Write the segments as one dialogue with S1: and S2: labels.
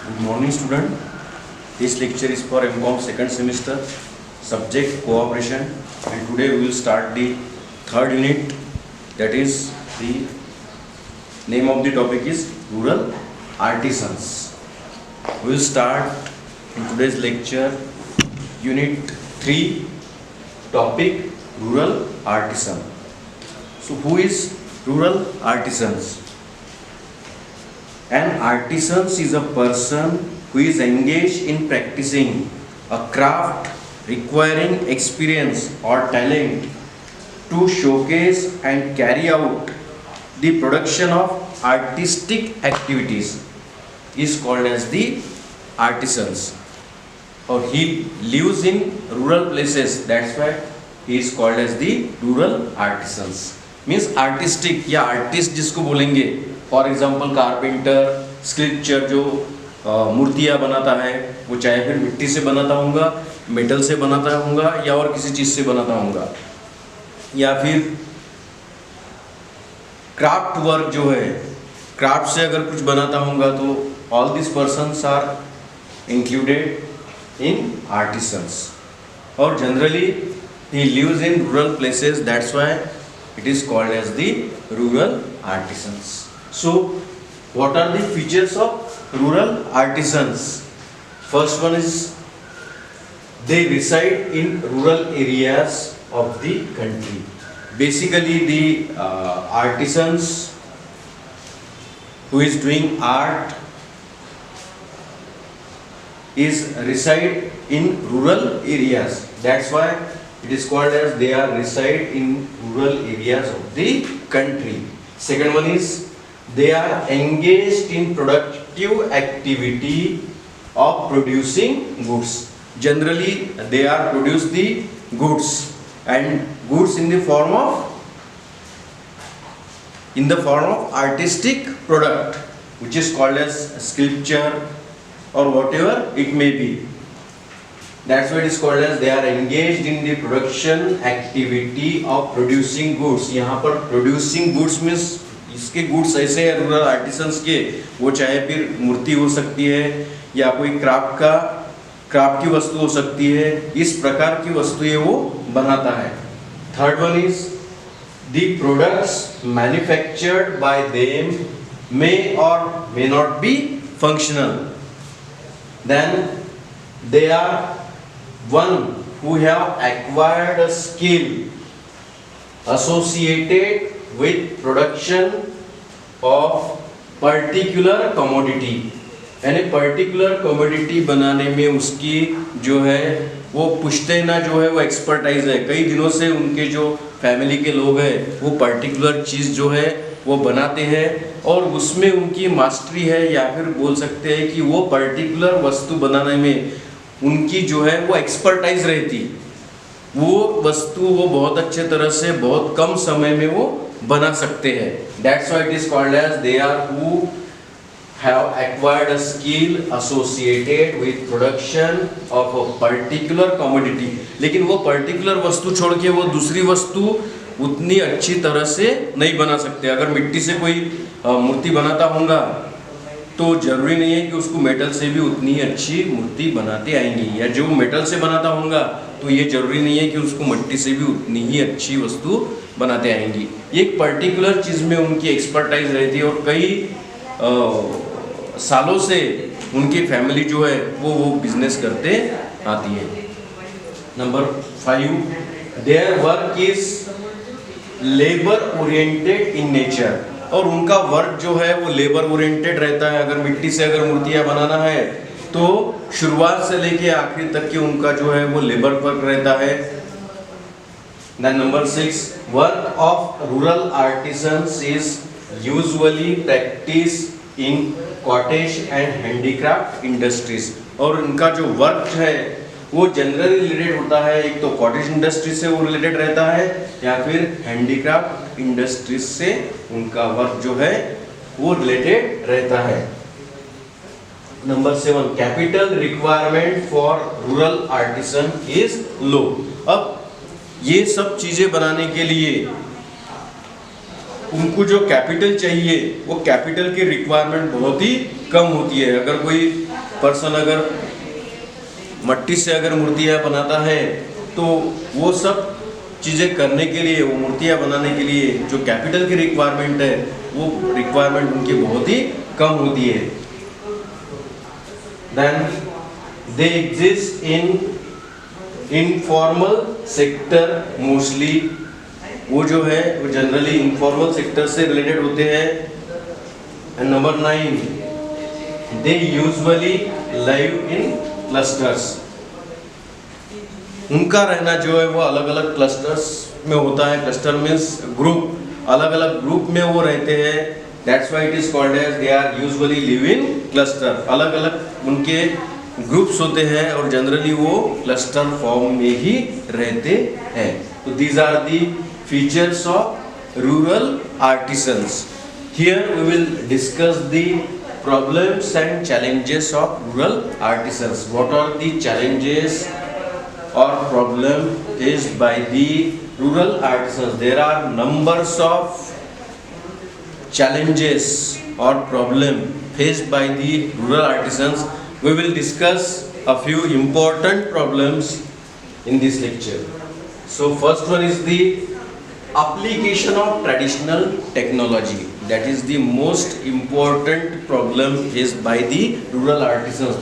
S1: Good morning, student. This lecture is for MCOM second semester, subject cooperation, and today we will start the third unit. That is, the name of the topic is rural artisans. We will start in today's lecture unit 3, topic rural artisan. So who is rural artisans? An artisan is a person who is engaged in practicing a craft requiring experience or talent to showcase and carry out the production of artistic activities is called as the artisans. Or he lives in rural places, that's why he is called as the rural artisans. Means artistic या artist जिसको बोलेंगे, for example carpenter, sculpture जो मूर्तियाँ बनाता है वो चाहे फिर मिट्टी से बनाता होगा, मेटल से बनाता होगा या और किसी चीज़ से बनाता होगा, या फिर क्राफ्ट वर्क जो है क्राफ्ट से अगर कुछ बनाता होगा तो all this persons are included in artisans. और generally he lives in rural places, that's why it is called as the rural artisans. So what are the features of rural artisans? First one is they reside in rural areas of the country. Basically the artisans who is doing art is reside in rural areas, that's why it is called as they are reside in rural areas of the country. Second one is they are engaged in productive activity of producing goods. Generally they are produce the goods, and goods in the form of artistic product, which is called as sculpture or whatever it may be. That's why it is called as they are engaged in the production activity of producing goods. यहाँ पर producing goods means इसके goods ऐसे हैं rural artisans के, वो चाहे फिर मूर्ति हो सकती है या कोई क्राफ्ट की वस्तु हो सकती है, इस प्रकार की वस्तुएं वो बनाता है. Third one is the products manufactured by them may or may not be functional. Then they are one who have acquired a skill associated with production of particular commodity. यानी पर्टिकुलर कमोडिटी बनाने में उसकी जो है वो पुश्तैना जो है वो एक्सपर्टाइज है, कई दिनों से उनके जो फैमिली के लोग हैं वो पर्टिकुलर चीज़ जो है वो बनाते हैं और उसमें उनकी मास्टरी है, या फिर बोल सकते हैं कि वो पर्टिकुलर वस्तु बनाने में उनकी जो है वो एक्सपर्टाइज रहती, वो वस्तु वो बहुत अच्छे तरह से बहुत कम समय में वो बना सकते हैं. That's why it is called as they are who have acquired a skill associated with production of a particular commodity. लेकिन वो पर्टिकुलर वस्तु छोड़ के वो दूसरी वस्तु उतनी अच्छी तरह से नहीं बना सकते. अगर मिट्टी से कोई मूर्ति बनाता होगा तो जरूरी नहीं है कि उसको मेटल से भी उतनी अच्छी मूर्ति बनाते आएंगी, या जो मेटल से बनाता होगा तो ये जरूरी नहीं है कि उसको मिट्टी से भी उतनी ही अच्छी वस्तु बनाते आएंगी. एक पर्टिकुलर चीज़ में उनकी एक्सपर्टाइज रहती है और कई सालों से उनकी फैमिली जो है वो बिजनेस करते आती है. Number 5, their work is labour oriented in nature. और उनका वर्क जो है वो लेबर ओरिएंटेड रहता है. अगर मिट्टी से अगर मूर्तियाँ बनाना है तो शुरुआत से लेके आखिरी तक के उनका जो है वो लेबर वर्क रहता है. Then number 6, work of rural artisans is usually practice in cottage and handicraft industries. और उनका जो वर्क है वो जनरली रिलेटेड होता है, एक तो कॉटेज इंडस्ट्री से वो रिलेटेड रहता है या फिर हैंडीक्राफ्ट इंडस्ट्रीज से उनका वर्क जो है वो रिलेटेड रहता है. Number 7, capital requirement for rural artisan is low. अब ये सब चीजें बनाने के लिए उनको जो कैपिटल चाहिए वो कैपिटल की रिक्वायरमेंट बहुत ही कम होती है। अगर कोई पर्सन अगर मट्टी से अगर मूर्तियाँ बनाता है तो वो सब चीज़ें करने के लिए, वो मूर्तियाँ बनाने के लिए जो कैपिटल की रिक्वायरमेंट है वो रिक्वायरमेंट उनकी बहुत ही कम होती है। Then they exist in informal sector mostly, वो जो है वो जनरली इनफॉर्मल सेक्टर से रिलेटेड होते हैं। And number 9, they usually live in clusters, उनका रहना जो है वो अलग अलग क्लस्टर्स में होता है। क्लस्टर मीन्स ग्रुप, अलग अलग ग्रुप में वो रहते हैं। That's why it is called as they are usually live in cluster, अलग अलग उनके ग्रुप्स होते हैं और जनरली वो क्लस्टर फॉर्म में ही रहते हैं। तो these are the features of rural artisans. Here we will discuss the problems and challenges of rural artisans. What are the challenges or problem faced by the rural artisans? There are numbers of challenges or problem faced by the rural artisans. We will discuss a few important problems in this lecture. So first one is the application of traditional technology. That is the most important problem faced by the rural artisans.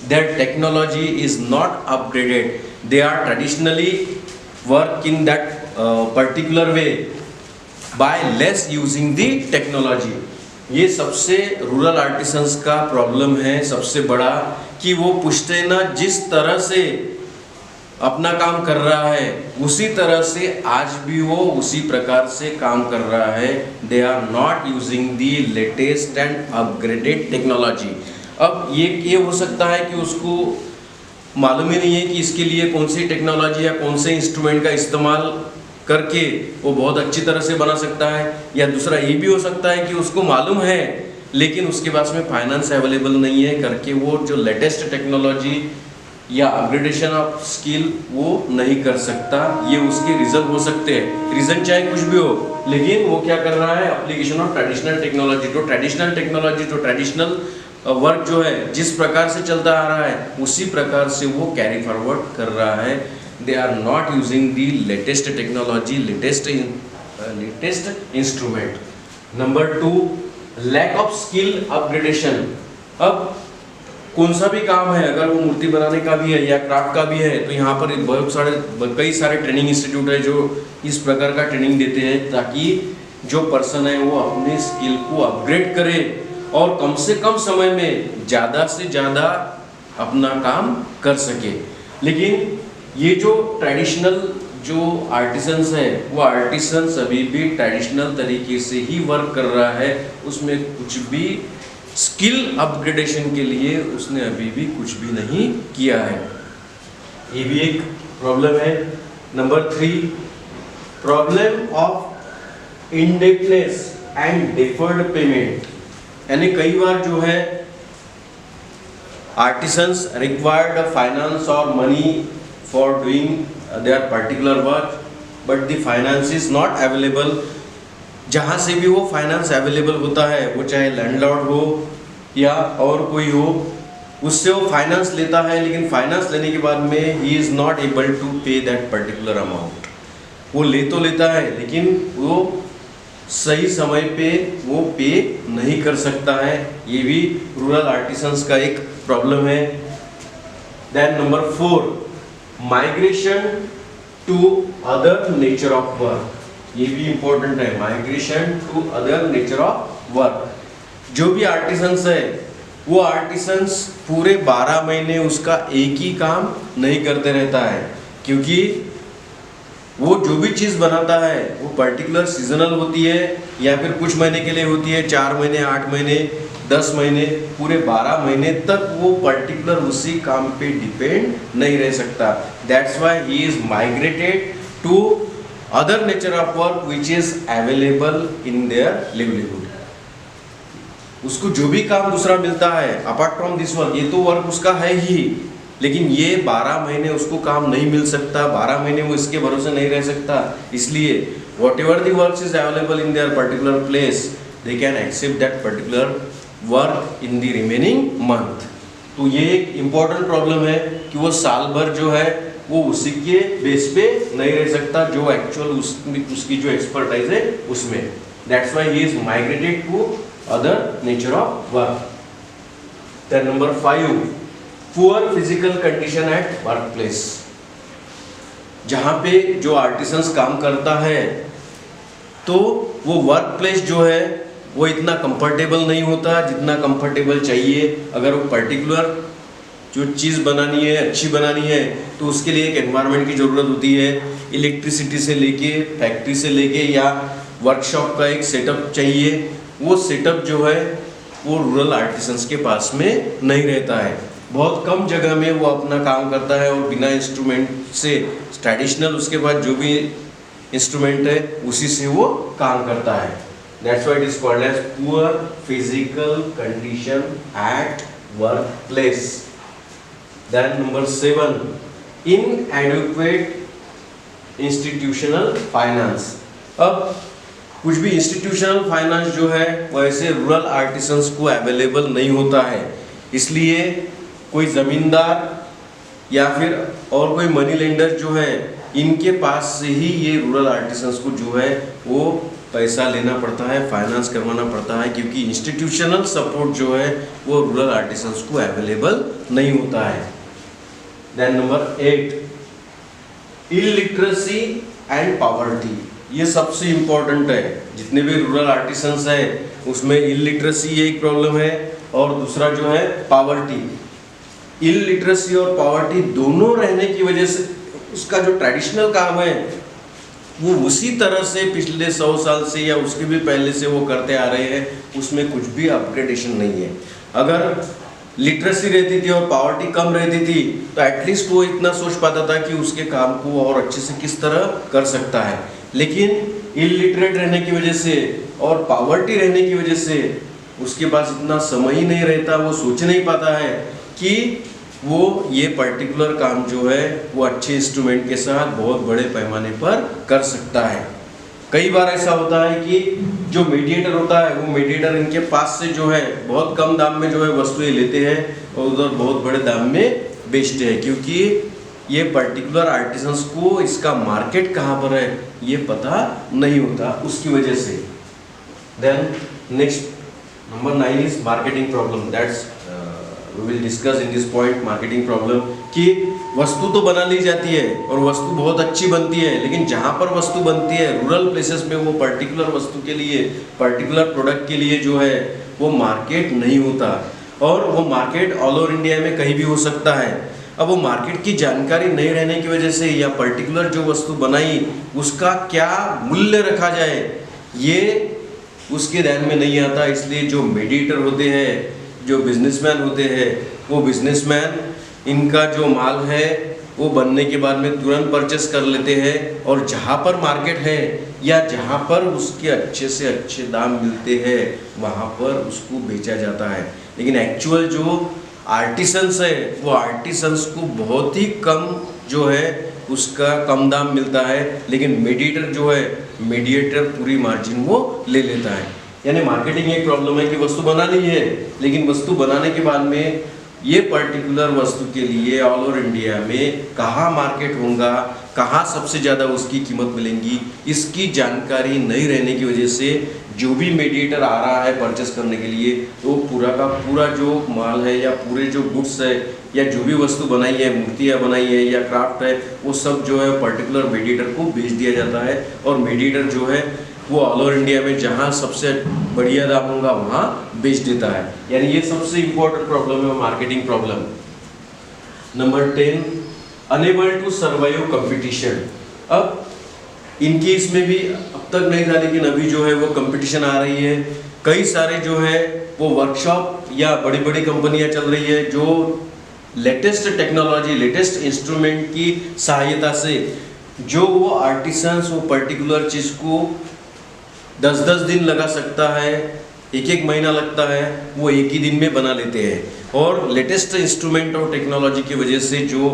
S1: Their technology is not upgraded. They are traditionally work in that particular way by less using the technology. ये सबसे rural artisans का problem है सबसे बड़ा, कि वो पुश्तैना जिस तरह से अपना काम कर रहा है उसी तरह से आज भी वो उसी प्रकार से काम कर रहा है। They are not using the latest and upgraded technology. अब ये हो सकता है कि उसको मालूम ही नहीं है कि इसके लिए कौन सी टेक्नोलॉजी या कौन से इंस्ट्रूमेंट का इस्तेमाल करके वो बहुत अच्छी तरह से बना सकता है, या दूसरा ये भी हो सकता है कि उसको मालूम है लेकिन उसके पास में फाइनेंस अवेलेबल नहीं है करके वो जो लेटेस्ट टेक्नोलॉजी या अपग्रेडेशन ऑफ स्किल वो नहीं कर सकता। ये उसके रीज़न हो सकते हैं, रीज़न चाहे कुछ भी हो, लेकिन वो क्या कर रहा है, एप्लीकेशन ऑफ ट्रेडिशनल टेक्नोलॉजी। तो ट्रेडिशनल टेक्नोलॉजी, जो ट्रेडिशनल वर्क जो है जिस प्रकार से चलता आ रहा है उसी प्रकार से वो कैरी फॉरवर्ड कर रहा है। They are not using the latest technology, latest instrument. Number 2, lack of skill upgradation. अब कौन सा भी काम है, अगर वो मूर्ति बनाने का भी है या क्राफ्ट का भी है, तो यहाँ पर कई सारे ट्रेनिंग इंस्टीट्यूट है जो इस प्रकार का ट्रेनिंग देते हैं ताकि जो पर्सन है वो अपने स्किल को अपग्रेड करे और कम से कम समय में ज़्यादा से ज़्यादा अपना काम कर सके। लेकिन ये जो ट्रेडिशनल जो आर्टिसंस है वो आर्टिसंस अभी भी ट्रेडिशनल तरीके से ही वर्क कर रहा है, उसमें कुछ भी स्किल अपग्रेडेशन के लिए उसने अभी भी कुछ भी नहीं किया है। ये भी एक प्रॉब्लम है। Number 3, problem of indebtedness and deferred payment. यानी कई बार जो है आर्टिसंस रिक्वायर्ड फाइनेंस और money for doing there particular work, but the finance is not available. जहाँ से भी वो फाइनेंस अवेलेबल होता है, वो चाहे लैंडलॉर्ड हो या और कोई हो, उससे वो फाइनेंस लेता है, लेकिन फाइनेंस लेने के बाद में ही is not able to pay that particular amount. वो ले तो लेता है लेकिन वो सही समय पे वो पे नहीं कर सकता है। ये भी रूरल आर्टिसंस का एक प्रॉब्लम है। Then number 4, migration to other nature of work. ये भी इंपॉर्टेंट है, migration to other nature of work. जो भी आर्टिसंस है वो आर्टिसंस पूरे 12 महीने उसका एक ही काम नहीं करते रहता है, क्योंकि वो जो भी चीज़ बनाता है वो पर्टिकुलर सीजनल होती है या फिर कुछ महीने के लिए होती है, 4 महीने, 8 महीने, 10 महीने, पूरे 12 महीने तक वो पर्टिकुलर उसी काम पे डिपेंड नहीं रह सकता। That's why he is migrated to other nature of work which is available in their livelihood. उसको जो भी काम दूसरा मिलता है अपार्ट फ्रॉम दिस वर्क, ये तो वर्क उसका है ही, लेकिन ये 12 महीने उसको काम नहीं मिल सकता, 12 महीने वो इसके भरोसे नहीं रह सकता। इसलिए whatever the work is available in their particular place, they can accept that particular work in the remaining month. तो ये एक इम्पॉर्टेंट प्रॉब्लम है कि वो साल भर जो है वो उसी के बेस पे नहीं रह सकता जो एक्चुअल उसकी जो एक्सपर्टाइज है उसमें। That's why he is migrated to other nature of work. Then number 5, poor physical condition at work place. जहाँ पे जो आर्टिसंस काम करता है तो वो वर्क प्लेस जो है वो इतना कंफर्टेबल नहीं होता जितना कंफर्टेबल चाहिए। अगर वो पर्टिकुलर जो चीज़ बनानी है, अच्छी बनानी है, तो उसके लिए एक एनवायरनमेंट की ज़रूरत होती है। इलेक्ट्रिसिटी से लेके, फैक्ट्री से लेके या वर्कशॉप का एक सेटअप चाहिए। वो सेटअप जो है वो रूरल आर्टिसंस के पास में नहीं रहता है। बहुत कम जगह में वो अपना काम करता है और बिना इंस्ट्रूमेंट से, ट्रेडिशनल उसके पास जो भी इंस्ट्रूमेंट है उसी से वो काम करता है। That's why it is called as poor physical condition at work place. Then number 7, inadequate institutional finance. अब कुछ भी इंस्टीट्यूशनल फाइनेंस जो है वो ऐसे रूरल आर्टिसंस को अवेलेबल नहीं होता है, इसलिए कोई ज़मींदार या फिर और कोई मनी लेंडर जो है इनके पास से ही ये रूरल आर्टिसंस को जो है वो पैसा लेना पड़ता है, फाइनेंस करवाना पड़ता है, क्योंकि इंस्टीट्यूशनल सपोर्ट जो है वो रूरल आर्टिसंस को अवेलेबल नहीं होता है। Then number 8, illiteracy and poverty. ये सबसे इम्पोर्टेंट है। जितने भी रूरल आर्टिसंस है उसमें इलिटरेसी एक प्रॉब्लम है और दूसरा जो है पॉवर्टी। इलिटरेसी और पॉवर्टी दोनों रहने की वजह से उसका जो ट्रेडिशनल काम है वो उसी तरह से पिछले 100 साल से या उसके भी पहले से वो करते आ रहे हैं, उसमें कुछ भी अपग्रेडेशन नहीं है। अगर लिटरेसी रहती थी और पॉवर्टी कम रहती थी तो एटलीस्ट वो इतना सोच पाता था कि उसके काम को और अच्छे से किस तरह कर सकता है। लेकिन इलिटरेट रहने की वजह से और पॉवर्टी रहने की वजह से उसके पास इतना समय ही नहीं रहता, वो सोच नहीं पाता है कि वो ये पर्टिकुलर काम जो है वो अच्छे इंस्ट्रूमेंट के साथ बहुत बड़े पैमाने पर कर सकता है। कई बार ऐसा होता है कि जो मीडिएटर होता है वो मीडिएटर इनके पास से जो है बहुत कम दाम में जो है वस्तुएं लेते हैं और उधर बहुत बड़े दाम में बेचते हैं, क्योंकि ये पर्टिकुलर आर्टिसंस को इसका मार्केट कहाँ पर है ये पता नहीं होता, उसकी वजह से। Then next number 9 is marketing problem. That's we will discuss in this point marketing problem कि वस्तु तो बना ली जाती है और वस्तु बहुत अच्छी बनती है, लेकिन जहाँ पर वस्तु बनती है रूरल प्लेसेस में वो पर्टिकुलर वस्तु के लिए, पर्टिकुलर प्रोडक्ट के लिए जो है वो मार्केट नहीं होता और वो मार्केट ऑल ओवर इंडिया में कहीं भी हो सकता है। अब वो मार्केट की जानकारी नहीं रहने की वजह से या पर्टिकुलर जो वस्तु बनाई उसका क्या मूल्य रखा जाए ये उसके ध्यान में नहीं आता, इसलिए जो मीडिएटर होते हैं, जो बिजनेसमैन होते हैं, वो बिजनेसमैन इनका जो माल है वो बनने के बाद में तुरंत परचेस कर लेते हैं और जहाँ पर मार्केट है या जहाँ पर उसके अच्छे से अच्छे दाम मिलते हैं वहाँ पर उसको बेचा जाता है। लेकिन एक्चुअल जो आर्टिसंस है वो आर्टिसंस को बहुत ही कम जो है उसका कम दाम मिलता है, लेकिन मीडिएटर जो है मीडिएटर पूरी मार्जिन वो ले लेता है। यानी मार्केटिंग एक प्रॉब्लम है कि वस्तु बना ली है, लेकिन वस्तु बनाने के बाद में ये पर्टिकुलर वस्तु के लिए ऑल ओवर इंडिया में कहाँ मार्केट होगा, कहाँ सबसे ज़्यादा उसकी कीमत मिलेंगी, इसकी जानकारी नहीं रहने की वजह से जो भी मीडिएटर आ रहा है परचेस करने के लिए तो पूरा का पूरा जो माल है या पूरे जो गुड्स है या जो भी वस्तु बनाई है, मूर्तियाँ बनाई है या क्राफ्ट है, वो सब जो है पर्टिकुलर मीडिएटर को बेच दिया जाता है और मीडिएटर जो है वो ऑल ओवर इंडिया में जहाँ सबसे बढ़िया दाम होगा वहाँ बेच देता है। यानी ये सबसे इम्पोर्टेंट प्रॉब्लम है marketing problem. Number 10, unable to survive competition. अब इनके इसमें भी अब तक नहीं था, लेकिन अभी जो है वो कंपटीशन आ रही है। कई सारे जो है वो वर्कशॉप या बड़ी बड़ी कंपनियां चल रही है जो लेटेस्ट टेक्नोलॉजी, लेटेस्ट इंस्ट्रूमेंट की सहायता से जो वो आर्टिसंस वो पर्टिकुलर चीज़ को 10-10 दिन लगा सकता है, 1-1 महीना लगता है, वो एक ही दिन में बना लेते हैं। और लेटेस्ट इंस्ट्रूमेंट और टेक्नोलॉजी की वजह से जो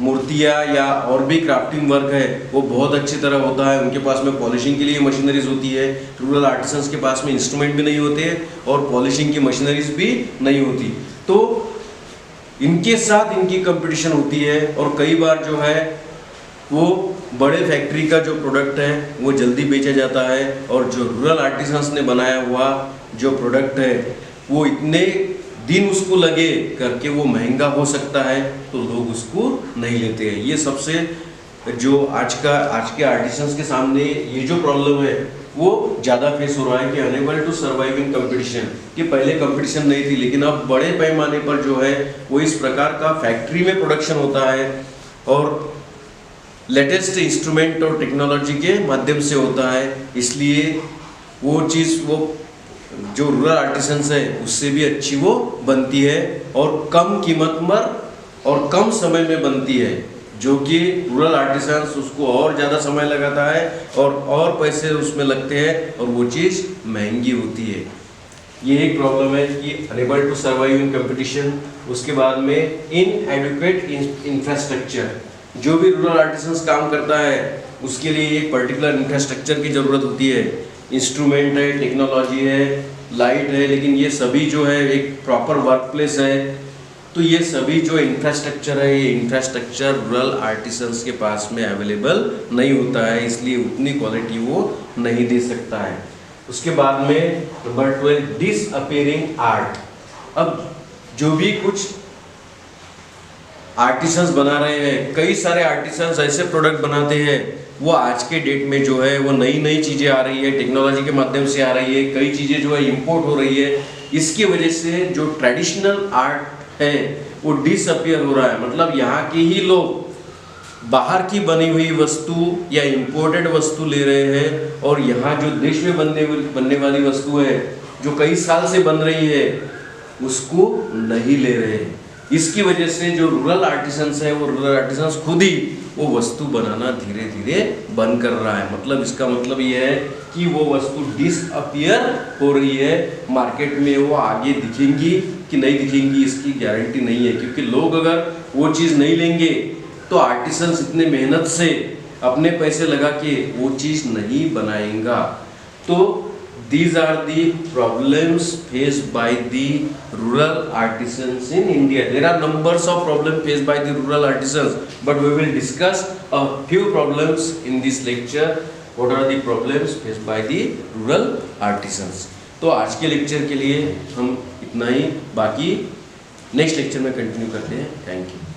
S1: मूर्तियाँ या और भी क्राफ्टिंग वर्क है वो बहुत अच्छी तरह होता है। उनके पास में पॉलिशिंग के लिए मशीनरीज होती है। रूरल आर्टिसंस के पास में इंस्ट्रूमेंट भी नहीं होते और पॉलिशिंग की मशीनरीज भी नहीं होती, तो इनके साथ इनकी कंपटीशन होती है। और कई बार जो है वो बड़े फैक्ट्री का जो प्रोडक्ट है वो जल्दी बेचा जाता है, और जो रूरल आर्टिसंस ने बनाया हुआ जो प्रोडक्ट है वो इतने दिन उसको लगे करके वो महंगा हो सकता है, तो लोग उसको नहीं लेते हैं। ये सबसे जो आज के आर्टिसंस के सामने ये जो प्रॉब्लम है वो ज़्यादा फेस हो रहा है कि unable to survive in competition, कि पहले कंपटीशन नहीं थी लेकिन अब बड़े पैमाने पर जो है वो इस प्रकार का फैक्ट्री में प्रोडक्शन होता है और लेटेस्ट इंस्ट्रूमेंट और टेक्नोलॉजी के माध्यम से होता है। इसलिए वो चीज़ वो जो रूरल आर्टिसंस है उससे भी अच्छी वो बनती है और कम कीमत पर और कम समय में बनती है, जो कि रूरल आर्टिसंस उसको और ज़्यादा समय लगाता है और पैसे उसमें लगते हैं और वो चीज़ महंगी होती है। ये एक प्रॉब्लम है कि unable to survive in competition. उसके बाद में इनएडिक्वेट इंफ्रास्ट्रक्चर, जो भी रूरल आर्टिसंस काम करता है उसके लिए एक पर्टिकुलर इंफ्रास्ट्रक्चर की ज़रूरत होती है। इंस्ट्रूमेंट है, टेक्नोलॉजी है, लाइट है, लेकिन ये सभी जो है एक प्रॉपर वर्क प्लेस है, तो ये सभी जो इंफ्रास्ट्रक्चर है ये इंफ्रास्ट्रक्चर रूरल आर्टिसंस के पास में अवेलेबल नहीं होता है, इसलिए उतनी क्वालिटी वो नहीं दे सकता है। उसके बाद में नंबर 12 डिसअपीयरिंग आर्ट। अब जो भी कुछ आर्टिसंस बना रहे हैं, कई सारे आर्टिसंस ऐसे प्रोडक्ट बनाते हैं वो आज के डेट में जो है वो नई नई चीज़ें आ रही है, टेक्नोलॉजी के माध्यम से आ रही है, कई चीज़ें जो है इंपोर्ट हो रही है। इसकी वजह से जो ट्रेडिशनल आर्ट है वो डिसअपीयर हो रहा है। मतलब यहाँ के ही लोग बाहर की बनी हुई वस्तु या इंपोर्टेड वस्तु ले रहे हैं और यहाँ जो देश में बनने वाली वस्तु है जो कई साल से बन रही है उसको नहीं ले रहे हैं। इसकी वजह से जो रूरल आर्टिसंस है वो रूरल आर्टिसंस खुद ही वो वस्तु बनाना धीरे धीरे बंद कर रहा है। मतलब इसका मतलब ये है कि वो वस्तु डिसअपीयर हो रही है। मार्केट में वो आगे दिखेंगी कि नहीं दिखेंगी इसकी गारंटी नहीं है, क्योंकि लोग अगर वो चीज़ नहीं लेंगे तो आर्टिसंस इतने मेहनत से अपने पैसे लगा के वो चीज़ नहीं बनाएगा। तो these are the problems faced by the rural artisans in India. There are numbers of problems faced by the rural artisans, but we will discuss a few problems in this lecture. What are the problems faced by the rural artisans? तो आज के lecture के लिए हम इतना ही, बाकी next lecture में continue करते हैं। Thank you.